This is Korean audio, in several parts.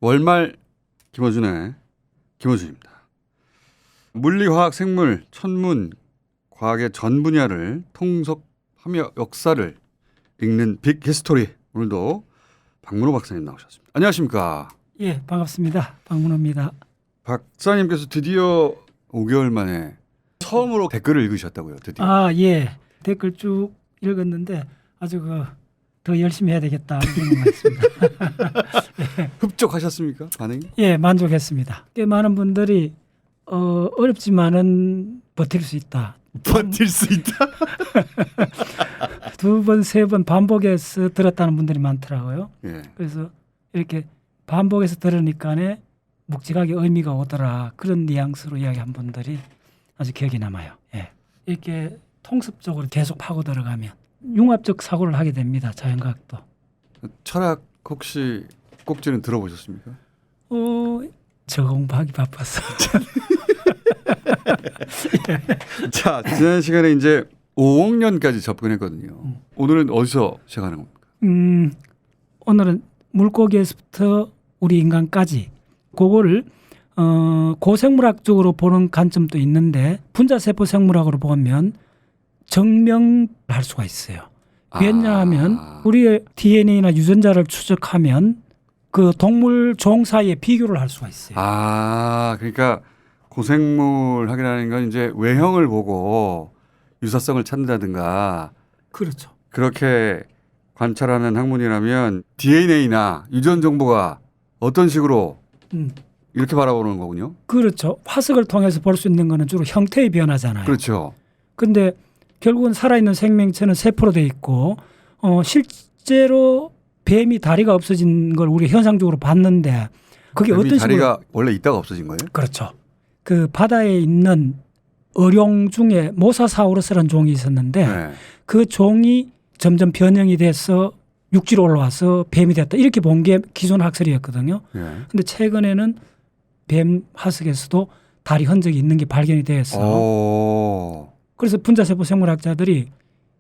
월말 김어준의 김어준입니다. 물리화학 생물 천문 과학의 전 분야를 통섭하며 역사를 읽는 빅 히스토리. 오늘도 박문호 박사님 나오셨습니다. 안녕하십니까? 예, 반갑습니다. 박문호입니다. 박사님께서 드디어 5개월 만에 처음으로 댓글을 읽으셨다고요. 드디어. 아, 예. 댓글 쭉 읽었는데 아주 더 열심히 해야 되겠다 이런 것 같습니다. 흡족하셨습니까? 반응이? 예, 만족했습니다. 꽤 많은 분들이 어렵지만은 버틸 수 있다. 버틸 수 있다. 두 번, 세 번 반복해서 들었다는 분들이 많더라고요. 예. 그래서 이렇게 반복해서 들으니까네 묵직하게 의미가 오더라. 그런 뉘앙스로 이야기한 분들이 아주 기억에 남아요. 예. 이렇게 통습적으로 계속 파고 들어가면 융합적 사고를 하게 됩니다. 자연과학도. 철학 혹시 꼭지는 들어보셨습니까? 저 공부하기 바빠서. 자, 지난 시간에 이제 5억 년까지 접근했거든요. 오늘은 어디서 시작하는 겁니까? 오늘은 물고기에서부터 우리 인간까지 그거를 고생물학적으로 보는 관점도 있는데 분자세포 생물학으로 보면 증명할 수가 있어요. 왜냐하면 우리의 DNA나 유전자를 추적하면 그 동물 종 사이에 비교를 할 수가 있어요. 그러니까 고생물 학이라는 건 이제 외형을 보고 유사성을 찾는다든가 그렇죠. 그렇게 관찰하는 학문이라면 DNA나 유전 정보가 어떤 식으로 이렇게 바라보는 거군요. 그렇죠. 화석을 통해서 볼 수 있는 거는 주로 형태의 변화잖아요. 그렇죠. 근데 결국은 살아있는 생명체는 세포로 돼 있고 실제로 뱀이 다리가 없어진 걸 우리 현상적으로 봤는데 그게 어떤 식으로 다리가 원래 있다가 없어진 거예요? 그렇죠. 그 바다에 있는 어룡 중에 모사사우루스라는 종이 있었는데 네. 그 종이 점점 변형이 돼서 육지로 올라와서 뱀이 됐다. 이렇게 본 게 기존 학설이었거든요. 네. 근데 최근에는 뱀 화석에서도 다리 흔적이 있는 게 발견이 돼서 그래서 분자세포 생물학자들이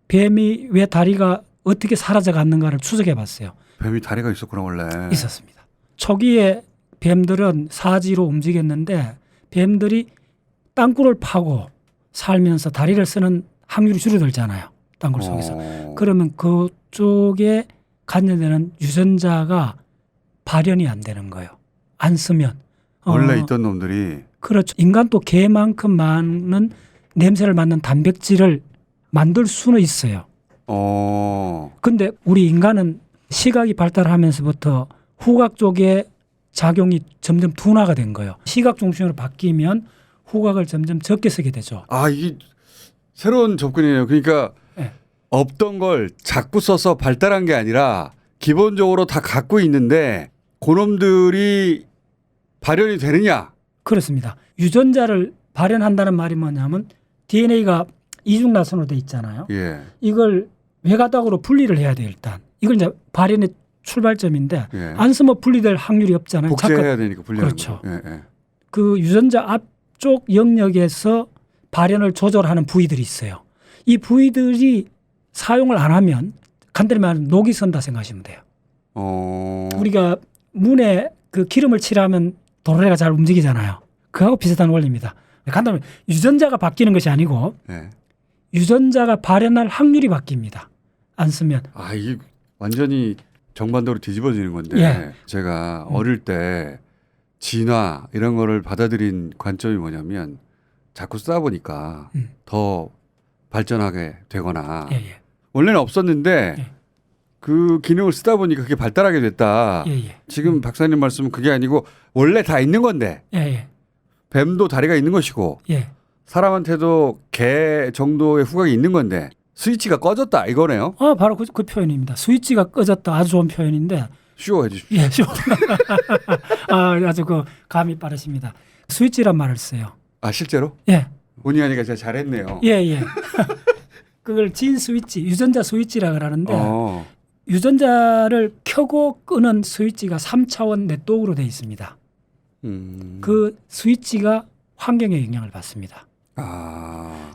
뱀이 왜 다리가 어떻게 사라져 갔는가를 추적해 봤어요. 뱀이 다리가 있었구나 원래. 있었습니다. 초기에 뱀들은 사지로 움직였는데 뱀들이 땅굴을 파고 살면서 다리를 쓰는 확률이 줄어들잖아요. 땅굴 속에서. 그러면 그쪽에 관련되는 유전자가 발현이 안 되는 거예요. 안 쓰면. 원래 있던 놈들이. 그렇죠. 인간도 개만큼 많은 냄새를 맡는 단백질을 만들 수는 있어요. 근데 우리 인간은 시각이 발달하면서부터 후각 쪽에 작용이 점점 둔화가 된 거예요. 시각 중심으로 바뀌면 후각을 점점 적게 쓰게 되죠. 이게 새로운 접근이에요. 그러니까 네. 없던 걸 자꾸 써서 발달한 게 아니라 기본적으로 다 갖고 있는데 그놈들이 발현이 되느냐? 그렇습니다. 유전자를 발현한다는 말이 뭐냐면 DNA가 이중나선으로 돼 있잖아요. 예. 이걸 외가닥으로 분리를 해야 돼요. 일단. 이걸 이제 발현의 출발점인데 예. 안 쓰면 분리될 확률이 없잖아요. 복제해야 되니까 분리하는 그렇죠. 거죠. 예, 예. 그 유전자 앞쪽 영역에서 발현을 조절하는 부위들이 있어요. 이 부위들이 사용을 안 하면 간단히 말하면 녹이 선다 생각하시면 돼요. 우리가 문에 그 기름을 칠하면 도로래가 잘 움직이잖아요. 그하고 비슷한 원리입니다. 간단히 말하면 유전자가 바뀌는 것이 아니고 예. 유전자가 발현할 확률이 바뀝니다. 안 쓰면. 이게 완전히 정반대로 뒤집어지는 건데 예. 제가 어릴 때 진화 이런 거를 받아들인 관점이 뭐냐면 자꾸 쓰다 보니까 더 발전하게 되거나 예, 예. 원래는 없었는데 예. 그 기능을 쓰다 보니까 그게 발달하게 됐다. 예, 예. 지금 박사님 말씀은 그게 아니고 원래 다 있는 건데 예, 예. 뱀도 다리가 있는 것이고 예. 사람한테도 개 정도의 후각이 있는 건데 스위치가 꺼졌다 이거네요. 바로 그 표현입니다. 스위치가 꺼졌다. 아주 좋은 표현인데. 쉬워 해주십시오. 예, 아주 그 감이 빠르십니다. 스위치란 말을 써요. 실제로? 예. 본의 아니가 제가 잘했네요. 예, 예. 그걸 진 스위치, 유전자 스위치라 그러는데 유전자를 켜고 끄는 스위치가 3차원 네트워크로 되어 있습니다. 그 스위치가 환경에 영향을 받습니다.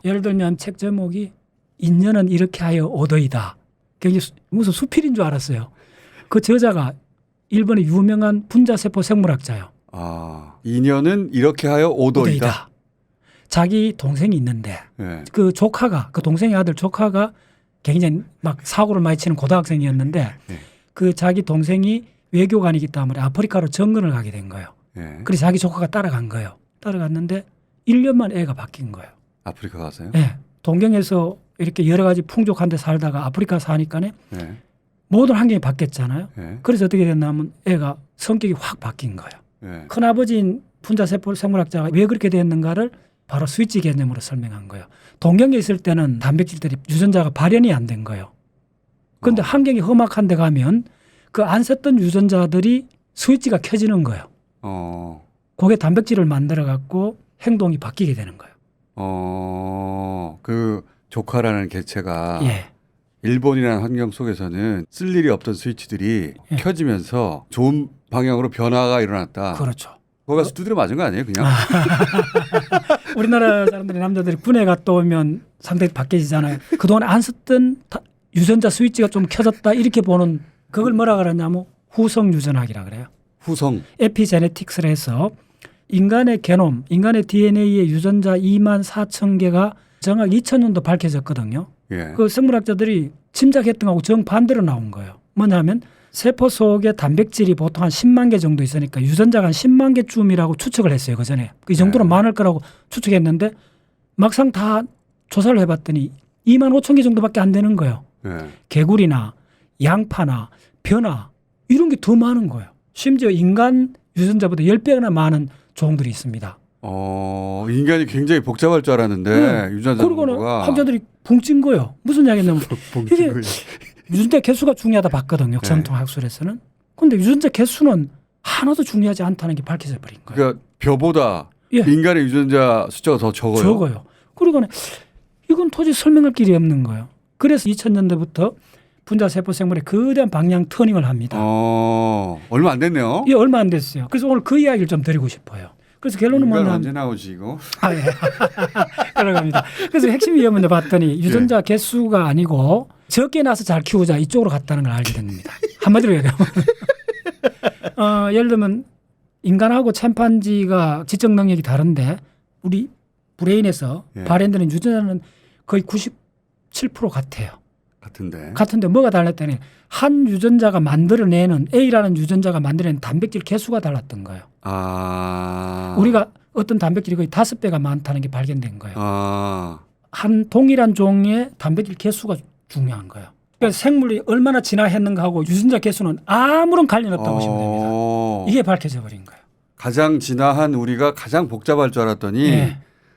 예를 들면 책 제목이 인연은 이렇게 하여 오더이다. 굉장히 무슨 수필인 줄 알았어요. 그 저자가 일본의 유명한 분자세포 생물학자요. 인연은 이렇게 하여 오도이다. 자기 동생이 있는데 예. 그 조카가 그 동생의 아들 조카가 굉장히 막 사고를 많이 치는 고등학생이었는데 예. 그 자기 동생이 외교관이기 때문에 아프리카로 정근을 가게 된 거예요. 예. 그래서 자기 조카가 따라간 거예요. 따라갔는데 1년만 애가 바뀐 거예요. 아프리카 가서요? 예. 동경에서 이렇게 여러 가지 풍족한 데 살다가 아프리카 사니까 예. 모든 환경이 바뀌었잖아요. 예. 그래서 어떻게 됐냐면 애가 성격이 확 바뀐 거예요. 예. 큰아버지인 분자세포 생물학자가 왜 그렇게 됐는가를 바로 스위치 개념으로 설명한 거예요. 동경에 있을 때는 단백질들이 유전자가 발현이 안 된 거예요. 그런데 환경이 험악한 데 가면 그 안 썼던 유전자들이 스위치가 켜지는 거예요. 그게 단백질을 만들어 갖고 행동이 바뀌게 되는 거예요. 그 조카라는 개체가 예. 일본이라는 환경 속에서는 쓸 일이 없던 스위치들이 예. 켜지면서 좋은 방향으로 변화가 일어났다. 그렇죠. 거기 가서 두드려 맞은 거 아니에요, 그냥? 우리나라 사람들이 남자들이 군에 갔다 오면 상당히 바뀌어지잖아요. 그동안 안 썼던 유전자 스위치가 좀 켜졌다 이렇게 보는 그걸 뭐라 그러냐면 후성 유전학이라 그래요. 후성. 에피제네틱스를 해서 인간의 게놈, 인간의 DNA의 유전자 2만 4천 개가 정확 2000년도 밝혀졌거든요. 예. 그 생물학자들이 짐작했던 거하고 정반대로 나온 거예요. 뭐냐면 세포 속에 단백질이 보통 한 10만 개 정도 있으니까 유전자가 한 10만 개쯤이라고 추측을 했어요. 그전에. 이 정도는 많을 거라고 추측했는데 막상 다 조사를 해봤더니 2만 5천 개 정도밖에 안 되는 거예요. 예. 개구리나 양파나 변화 이런 게 더 많은 거예요. 심지어 인간 유전자보다 10배나 많은 종들이 있습니다. 인간이 굉장히 복잡할 줄 알았는데 유전자 그리고는 정보가 학자들이 붕찐 거예요. 무슨 이야기냐면 이게 봉 유전자 개수가 중요하다 봤거든요. 전통 학술에서는. 그런데 유전자 개수는 하나도 중요하지 않다는 게 밝혀져 버린 거예요. 그러니까 벼보다 예. 인간의 유전자 숫자가 더 적어요. 적어요. 그리고는 이건 도저히 설명할 길이 없는 거예요. 그래서 2000년대부터 분자세포 생물의 거대한 방향 터닝을 합니다. 얼마 안 됐네요. 이게 얼마 안 됐어요. 그래서 오늘 그 이야기를 좀 드리고 싶어요. 그래서 결론은 인간 뭐냐면 언제 나오지 이거? 예. 들어갑니다. 그래서 핵심이 뭐냐 봤더니 유전자 개수가 아니고 적게 나서 잘 키우자 이쪽으로 갔다는 걸 알게 된 겁니다. 한마디로 얘기하면 예를 들면 인간하고 침판지가 지적 능력이 다른데 우리 브레인에서 발현되는 유전자는 거의 97% 같아요. 같은데 뭐가 달랐더니 한 유전자가 만들어내는 A라는 유전자가 만들어내는 단백질 개수가 달랐던 거예요. 우리가 어떤 단백질이 거의 5배가 많다는 게 발견된 거예요. 한 동일한 종의 단백질 개수가 중요한 거예요. 그러니까 생물이 얼마나 진화했는가 하고 유전자 개수는 아무런 관련 없다고 보시면 됩니다. 이게 밝혀져 버린 거예요. 가장 진화한 우리가 가장 복잡할 줄 알았더니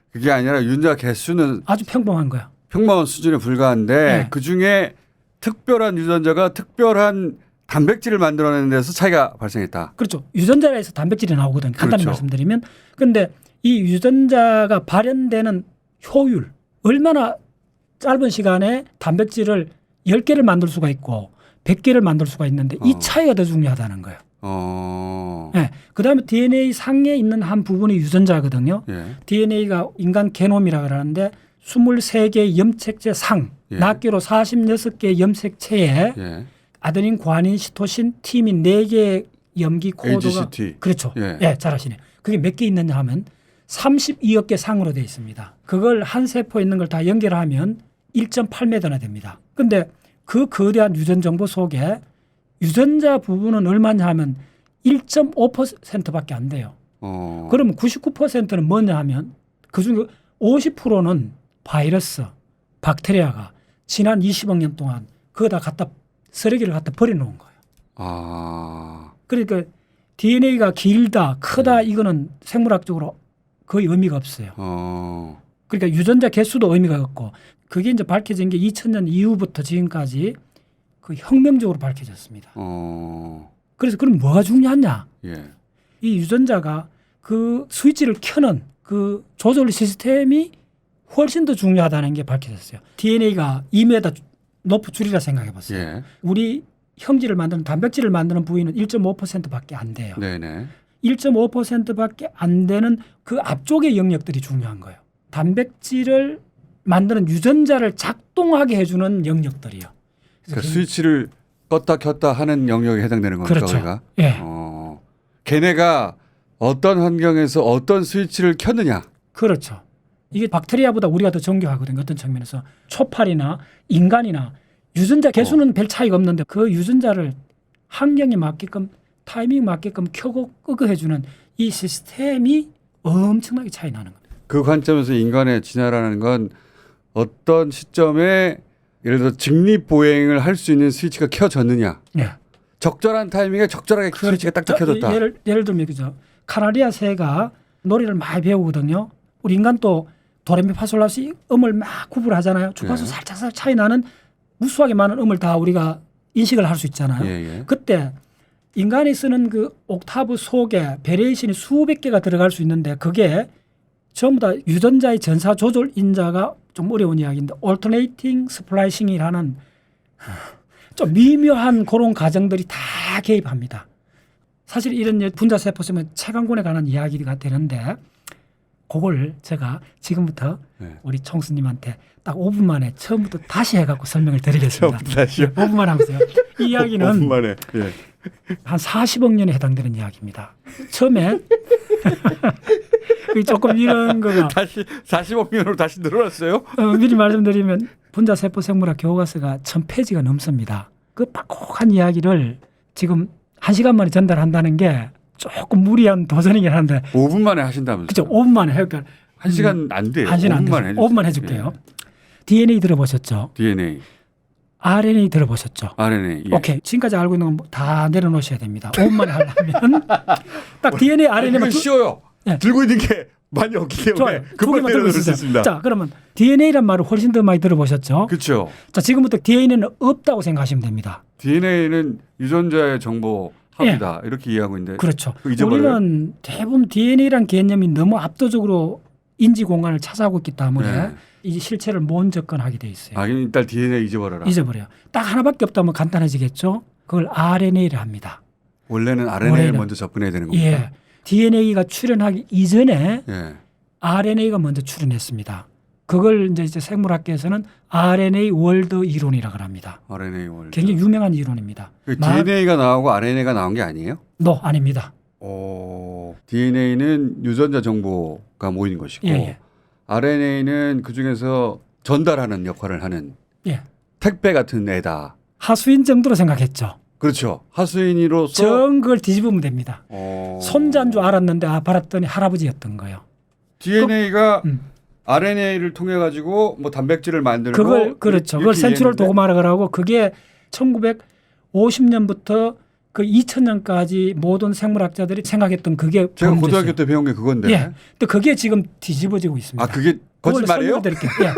그게 아니라 유전자 개수는 아주 평범한 거야. 평범한 수준에 불과한데 그중에 특별한 유전자가 특별한 단백질을 만들어내는 데서 차이가 발생했다. 그렇죠. 유전자에서 단백질이 나오거든요. 간단히 그렇죠. 말씀드리면. 그런데 이 유전자가 발현되는 효율 얼마나 짧은 시간에 단백질을 10개를 만들 수가 있고 100개를 만들 수가 있는데 이 차이가 더 중요하다는 거예요. 그다음에 DNA 상에 있는 한 부분이 유전자거든요. DNA가 인간 게놈이라고 그러는데 23개의 염색체 상, 낱개로 46개의 염색체에 아데닌, 구아닌, 시토신, 티민 4개의 염기 코드가 AGCT. 그렇죠. 잘하시네. 그게 몇 개 있느냐 하면 32억 개 상으로 되어 있습니다. 그걸 한 세포에 있는 걸 다 연결하면 1.8m나 됩니다. 그런데 그 거대한 유전 정보 속에 유전자 부분은 얼마냐 하면 1.5%밖에 안 돼요. 그러면 99%는 뭐냐 하면 그중에 50%는 바이러스, 박테리아가 지난 20억 년 동안 그거 다 쓰레기를 갖다 버려놓은 거예요. 그러니까 DNA가 길다, 크다 이거는 생물학적으로 거의 의미가 없어요. 그러니까 유전자 개수도 의미가 없고 그게 이제 밝혀진 게 2000년 이후부터 지금까지 그 혁명적으로 밝혀졌습니다. 그래서 그럼 뭐가 중요하냐? 이 유전자가 그 스위치를 켜는 그 조절 시스템이 훨씬 더 중요하다는 게 밝혀졌어요. DNA가 2m 높은 줄이라 생각해 보세요. 우리 형질을 만드는 단백질을 만드는 부위는 1.5%밖에 안 돼요. 1.5%밖에 안 되는 그 앞쪽의 영역들이 중요한 거예요. 단백질을 만드는 유전자를 작동하게 해주는 영역들이요. 그러니까 스위치를 껐다 켰다 하는 영역에 해당되는 겁니까? 그렇죠. 우리가? 예. 걔네가 어떤 환경에서 어떤 스위치를 켰느냐. 그렇죠. 이게 박테리아보다 우리가 더 정교하거든요. 어떤 측면에서 초파리나 인간이나 유전자 개수는 별 차이가 없는데 그 유전자를 환경에 맞게끔 타이밍 맞게끔 켜고 끄고 해주는 이 시스템이 엄청나게 차이 나는 겁니다. 그 관점에서 인간의 진화라는 건 어떤 시점에 예를 들어 직립보행을 할 수 있는 스위치가 켜졌느냐. 예. 적절한 타이밍에 적절하게 스위치가 딱딱 켜졌다. 예를 들면 그죠. 카나리아 새가 노래를 많이 배우거든요. 우리 인간도 도레미파솔라시 음을 막 구분하잖아요. 주파수 네. 살짝 차이 나는 무수하게 많은 음을 다 우리가 인식을 할 수 있잖아요. 예. 그때 인간이 쓰는 그 옥타브 속에 베리에이션이 수백 개가 들어갈 수 있는데 그게 전부 다 유전자의 전사 조절 인자가 좀 어려운 이야기인데 alternating splicing이라는 좀 미묘한 그런 과정들이 다 개입합니다. 사실 이런 분자 세포 쓰면 책 한 권에 관한 이야기가 되는데 그걸 제가 지금부터 네. 우리 총수님한테 딱 5분 만에 처음부터 다시 해갖고 설명을 드리겠습니다. 다시요? 5분만 하면서요. 이 이야기는 5분 만에. 예. 한 40억 년에 해당되는 이야기입니다. 처음에 조금 이런 거가 다시 40억 년으로 다시 늘어났어요? 미리 말씀드리면 분자 세포 생물학 교과서가 1000페이지가 넘습니다. 그 빡빡한 이야기를 지금 1시간 만에 전달한다는 게 조금 무리한 도전이긴 한데 5분 만에 하신다면서요? 그죠? 5분 만에 그러니까 1시간 안 돼요. 1시간 안 5분 만에 돼요. 5분만 해줄게요. 예. DNA 들어보셨죠? DNA, RNA 들어보셨죠? RNA. 예. 오케이. 지금까지 알고 있는 건 다 내려놓으셔야 됩니다. 5분 만에 하려면 딱 DNA, RNA만 이건 쉬워요. 예. 들고 있는 게 많이 없기 때문에 좋아요. 두 금방 개만 들고 내려놓을 수 있으세요. 있습니다. 자, 그러면 DNA란 말을 훨씬 더 많이 들어보셨죠? 그렇죠. 자, 지금부터 DNA는 없다고 생각하시면 됩니다. DNA는 유전자의 정보 합이다. 이렇게 이해하고 있는데. 그렇죠. 그거 잊어버려요? 우리는 대부분 DNA란 개념이 너무 압도적으로 인지 공간을 차지하고 있기 때문에 네. 이 실체를 못 접근하게 돼 있어요. 아, 일단 DNA 잊어버려라. 잊어버려요. 딱 하나밖에 없다면 간단해지겠죠. 그걸 RNA를 합니다. 원래는 RNA를 원래는. 먼저 접근해야 되는 겁니다. 예. DNA가 출현하기 이전에 예. RNA가 먼저 출현했습니다. 그걸 이제 생물학계에서는 RNA 월드 이론이라고 합니다. RNA 월드. 굉장히 유명한 이론입니다. DNA가 나오고 RNA가 나온 게 아니에요? 아닙니다. DNA는 유전자 정보가 모이는 것이고 예. RNA는 그 중에서 전달하는 역할을 하는 예. 택배 같은 애다. 하수인 정도로 생각했죠. 그렇죠. 하수인으로서 정 그걸 뒤집으면 됩니다. 어... 손자인 줄 알았는데 봤더니 할아버지였던 거예요. DNA가 음. RNA를 통해 가지고 뭐 단백질을 만들고 그걸 그렇죠. 그걸 센츄럴 도그마라고 하고 그게 1950년부터 그 2000년까지 모든 생물학자들이 생각했던 그게 제가 본문이었어요. 고등학교 때 배운 게 그건데. 예. 근데 그게 지금 뒤집어지고 있습니다. 아 그게 거짓말이에요? 예.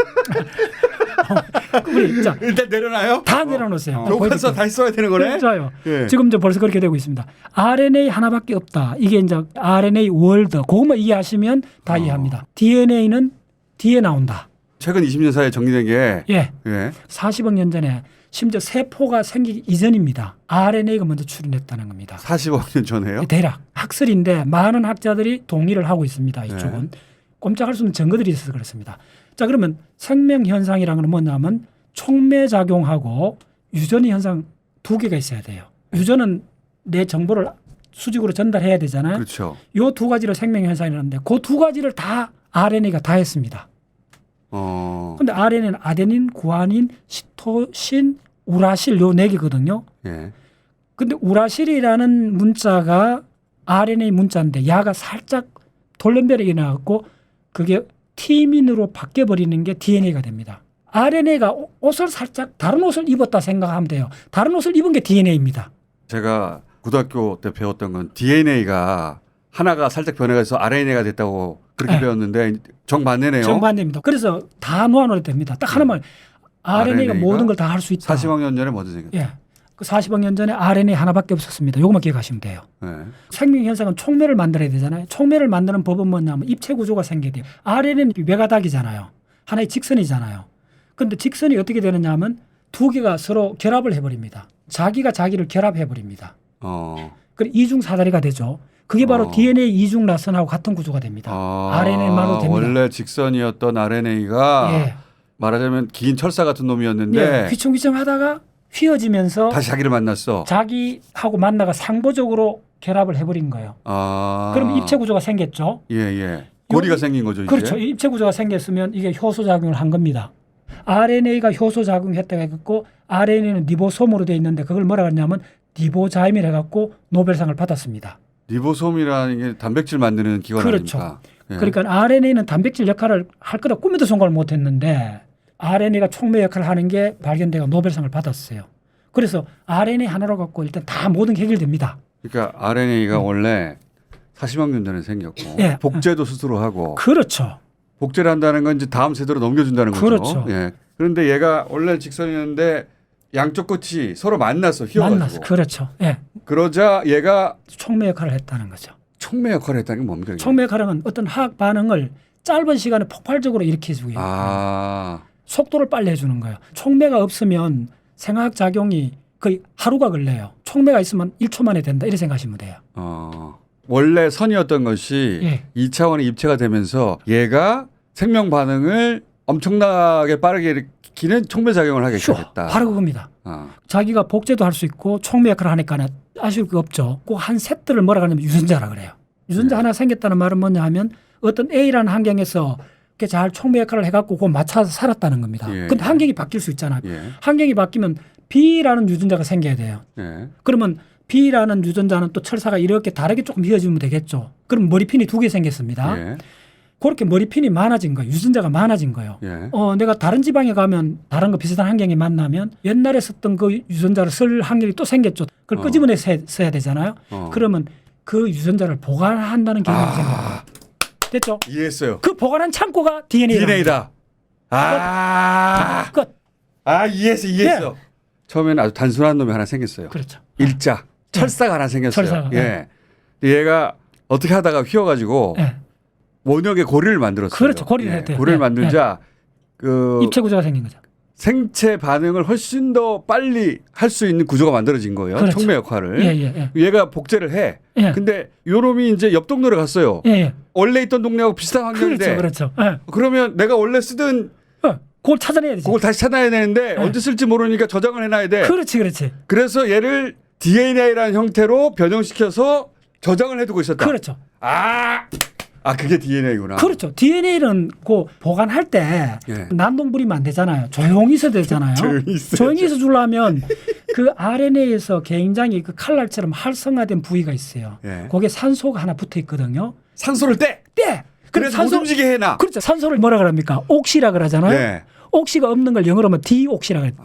우리 자, 일단 내려놔요? 다 내려놓으세요. 교과서 다 써야 되는 거네? 맞아요. 예. 지금 이제 벌써 그렇게 되고 있습니다. RNA 하나밖에 없다. 이게 이제 RNA 월드. 그것만 이해하시면 다 이해합니다. DNA는 뒤에 나온다. 최근 20년 사이에 정리된 게 예. 예. 40억 년 전에 심지어 세포가 생기기 이전입니다. RNA가 먼저 출현했다는 겁니다. 40억 년 전에요? 대략 학설인데 많은 학자들이 동의를 하고 있습니다. 이쪽은. 네. 꼼짝할 수 없는 증거들이 있어서 그렇습니다. 자, 그러면 생명 현상이라는 건 뭐냐면 촉매 작용하고 유전 현상 두 개가 있어야 돼요. 유전은 내 정보를 수직으로 전달해야 되잖아요. 그렇죠. 요 두 가지를 생명 현상이라는데 그 두 가지를 다 RNA가 다 했습니다. 근데 RNA는 아데닌, 구아닌, 시토신, 우라실 요 네 개거든요. 예. 근데 우라실이라는 문자가 RNA 문자인데 야가 살짝 돌연변이 일어나고 그게 티민으로 바뀌어 버리는 게 DNA가 됩니다. RNA가 옷을 살짝 다른 옷을 입었다 생각하면 돼요. 다른 옷을 입은 게 DNA입니다. 제가 고등학교 때 배웠던 건 DNA가 하나가 살짝 변해가서 RNA가 됐다고 그렇게 네. 배웠는데 정반대네요. 정반대입니다. 그래서 다 놓아놓아야 됩니다. 딱 하나만 RNA가 모든 걸 다 할 수 있다. 40억 년 전에 먼저 생겼다. 예. 그 40억 년 전에 RNA 하나밖에 없었습니다. 요것만 기억하시면 돼요. 네. 생명 현상은 촉매를 만들어야 되잖아요. 촉매를 만드는 법은 뭐냐면 입체 구조가 생겨야 돼요. RNA는 외가닥이잖아요. 하나의 직선이잖아요. 그런데 직선이 어떻게 되느냐 하면 두 개가 서로 결합을 해버립니다. 자기가 자기를 결합해버립니다. 그리고 이중 사다리가 되죠. 그게 바로 DNA 이중 라선하고 같은 구조가 됩니다. RNA만으로 됩니다. 원래 직선이었던 RNA가 예. 말하자면 긴 철사 같은 놈이었는데 예. 휘청휘청하다가 휘어지면서 다시 자기를 만났어. 자기하고 만나가 상보적으로 결합을 해버린 거예요. 아. 그럼 입체 구조가 생겼죠. 예, 예. 고리가 생긴 거죠, 이제. 그렇죠. 입체 구조가 생겼으면 이게 효소 작용을 한 겁니다. RNA가 효소 작용했다가 해갖고 RNA는 리보솜으로 되어 있는데 그걸 뭐라 그러냐면 리보자임이라 해갖고 노벨상을 받았습니다. 리보솜이라는 게 단백질 만드는 기관 그렇죠. 아닙니까? 예. 그러니까 RNA는 단백질 역할을 할 거다 꿈에도 생각을 못했는데 RNA가 촉매 역할을 하는 게 발견되고 노벨상을 받았어요. 그래서 RNA 하나로 갖고 일단 다 모든 게 해결됩니다. 그러니까 RNA가 원래 40억 년 전에 생겼고 예. 복제도 스스로 하고 그렇죠. 복제를 한다는 건 이제 다음 세대로 넘겨준다는 거죠. 그렇죠. 예. 그런데 얘가 원래 직선이었는데 양쪽 끝이 서로 만났어. 휘어가지고. 만났어. 그렇죠. 예. 그러자 얘가 촉매 역할을 했다는 거죠. 촉매 역할을 했다는 게 뭡니까? 이게? 촉매 역할은 어떤 화학 반응을 짧은 시간에 폭발적으로 일으켜주고요. 아. 속도를 빨리 해주는 거예요. 촉매가 없으면 생화학 작용이 거의 하루가 걸려요. 촉매가 있으면 1초 만에 된다. 이렇게 생각하시면 돼요. 원래 선이었던 것이 예. 2차원의 입체가 되면서 얘가 생명 반응을 엄청나게 빠르게 일으키는 촉매 작용을 하게 휴, 됐다. 바로 그겁니다. 어. 자기가 복제도 할 수 있고 촉매 역할을 하니까 아쉬울 게 없죠. 그 한 세트를 뭐라 그러냐면 유전자라 그래요. 유전자 하나 생겼다는 말은 뭐냐 하면 어떤 A라는 환경에서 잘 촉매 역할을 해갖고 그거 맞춰서 살았다는 겁니다. 예. 근데 환경이 바뀔 수 있잖아요. 예. 환경이 바뀌면 B라는 유전자가 생겨야 돼요. 예. 그러면 B라는 유전자는 또 철사가 이렇게 다르게 조금 이어지면 되겠죠. 그럼 머리핀이 2개 생겼습니다. 예. 그렇게 머리핀이 많아진 거예요. 유전자가 많아진 거예요. 예. 내가 다른 지방에 가면 다른 거 비슷한 환경에 만나면 옛날에 썼던 그 유전자를 쓸 확률이 또 생겼죠. 그걸 끄집어내서 써야 되잖아요. 그러면 그 유전자를 보관한다는 기능이 생겨요. 됐죠? 이해했어요. 그 보관한 창고가 DNA다. 끝. 이해했어. 네. 처음에는 아주 단순한 놈이 하나 생겼어요. 그렇죠. 일자. 철사가 하나 생겼어요. 철사가. 예. 근데 얘가 어떻게 하다가 휘어가지고 네. 원형의 고리를 만들었어요. 그렇죠. 고리를 해야 돼요. 고리를 네. 만들자 그 입체 구조가 생긴 거죠. 생체 반응을 훨씬 더 빨리 할 수 있는 구조가 만들어진 거예요. 그렇죠. 촉매 역할을. 예. 얘가 복제를 해. 예. 근데 요 놈이 이제 옆 동네로 갔어요. 예. 원래 있던 동네하고 비슷한 환경인데. 그렇죠. 예. 그러면 내가 원래 쓰던 그걸 찾아내야 되지. 그걸 다시 찾아야 되는데 언제 쓸지 모르니까 저장을 해놔야 돼. 그렇지. 그래서 얘를 DNA라는 형태로 변형시켜서 저장을 해두고 있었다. 그렇죠. 그게 DNA구나. 그렇죠. DNA는 그 보관할 때 예. 난동부리면 안 되잖아요. 조용히 있어야 되잖아요. 조용히 있어 주려면 그 RNA에서 굉장히 그 칼날처럼 활성화된 부위가 있어요. 예. 거기에 산소가 하나 붙어 있거든요. 산소를 떼. 그래서 못 움직이게 해놔. 그렇죠. 산소를 뭐라 그럽니까? 옥시라 그러잖아요. 네. 옥시가 없는 걸 영어로 하면 디옥시라 그래요.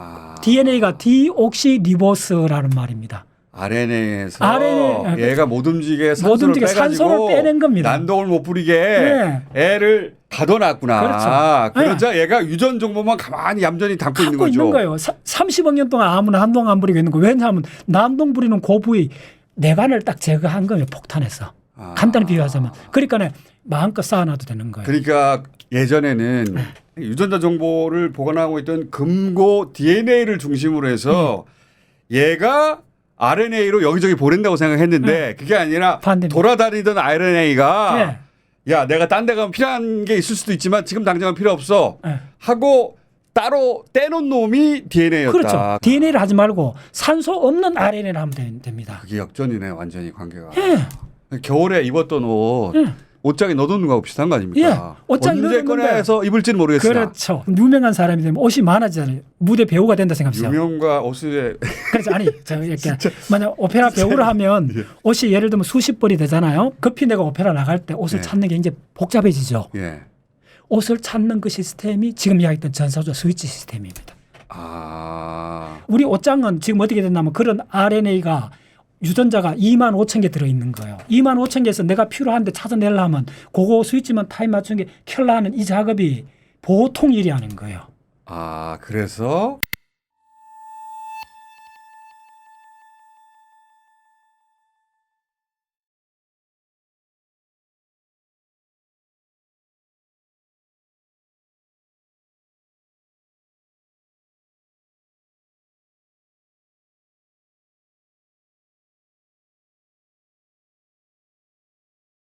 DNA가 디옥시리보스라는 말입니다. RNA에서 RNA, 얘가 못 움직이게 산소를 빼가지고 산소를 빼낸 겁니다. 난동을 못 부리게 애를 가둬놨구나. 그렇죠. 그러자 얘가 유전 정보만 가만히 얌전히 담고 있는 거죠. 있는 거예요. 30억 년 동안 아무나 난동 안 부리고 있는 거. 왜냐하면 난동 부리는 그 부위 내관을 딱 제거한 거예요. 폭탄에서. 간단히 비유하자면. 그러니까 마음껏 쌓아놔도 되는 거예요. 그러니까 예전에는 유전자 정보를 보관하고 있던 금고 DNA를 중심으로 해서 얘가 RNA로 여기저기 보낸다고 생각했는데 그게 아니라 반대입니다. 돌아다니던 RNA가 야 내가 딴 데 가면 필요한 게 있을 수도 있지만 지금 당장은 필요 없어 하고 따로 떼놓은 놈이 DNA였다. 그렇죠. DNA를 하지 말고 산소 없는 RNA를 하면 됩니다. 그게 역전이네 완전히 관계가. 겨울에 입었던 옷 옷장에 넣어두는 거하고 비슷한 거 아닙니까? 옷장에 언제 꺼내서 입을지는 모르겠으나. 그렇죠. 유명한 사람이 되면 옷이 많아지잖아요. 무대 배우가 된다 생각하세요. 유명과 옷에 그렇죠. 아니 이렇게 만약 오페라 배우를 하면 옷이 예를 들면 수십 벌이 되잖아요. 급히 내가 오페라 나갈 때 옷을 찾는 게 이제 복잡해지죠. 옷을 찾는 그 시스템이 지금 이야기했던 전사조 스위치 시스템입니다. 우리 옷장은 지금 어떻게 됐냐면 그런 RNA가 유전자가 25,000개 들어있는 거예요. 25,000개에서 내가 필요한데 찾아내려면 그거 스위치만 타임 맞춘 게 켤라 하는 이 작업이 보통 일이 아닌 거예요. 그래서